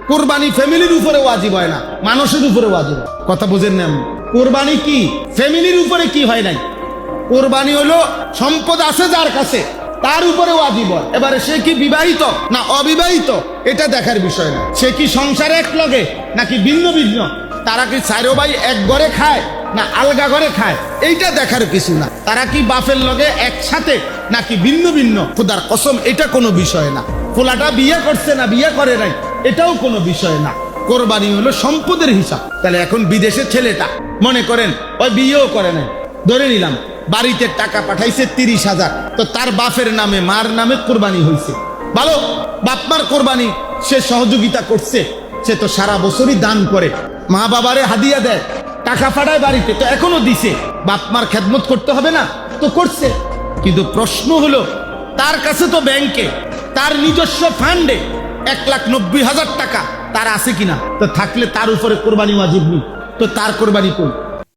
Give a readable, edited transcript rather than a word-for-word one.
কোরবানি ফ্যামিলির উপরে ওয়াজিব হয় না, মানুষের উপরে ওয়াজিব হয়। কথা বুঝেন না? কোরবানি কি ফ্যামিলির উপরে কি হয় নাই? কোরবানি হলো সম্পদ আছে যার কাছে তার উপরে ওয়াজিব হয়। এবারে সে কি বিবাহিত না অবিবাহিত এটা দেখার বিষয় না। সে কি সংসারে এক লগে নাকি ভিন্ন ভিন্ন, তারা কি চারো ভাই এক ঘরে খায় না আলগা ঘরে খায় এইটা দেখার কিছু না। তারা কি বাপের লগে একসাথে নাকি ভিন্ন ভিন্ন, খোদার কসম এটা কোনো বিষয় না। পোলাটা বিয়ে করছে না বিয়ে করে নাই এটাও কোনো বিষয় না। কোরবানি হলো সম্পদের হিসাব। তাহলে এখন বিদেশের ছেলেটা মনে করেন ওই বিয়েও করে নাই, ধরে নিলাম বাড়িতে টাকা পাঠাইছে 30,000, তো তার বাপের নামে মার নামে কোরবানি হয়েছে। ভালো, বাপমার কোরবানি সে সহযোগিতা করছে, সে তো সারা বছরই দান করে, মা বাবারে হাদিয়া দেয়, টাকা পাঠায় বাড়িতে, তো এখনো দিছে, বাপমার খেদমত করতে হবে না? তো করছে। কিন্তু প্রশ্ন হলো তার কাছে তো ব্যাংকে তার নিজস্ব ফান্ডে 1,90,000 টাকা তার আছে কিনা? তো থাকলে তার উপরে কোরবানি ওয়াজিব নেই, তো তার কোরবানি কই?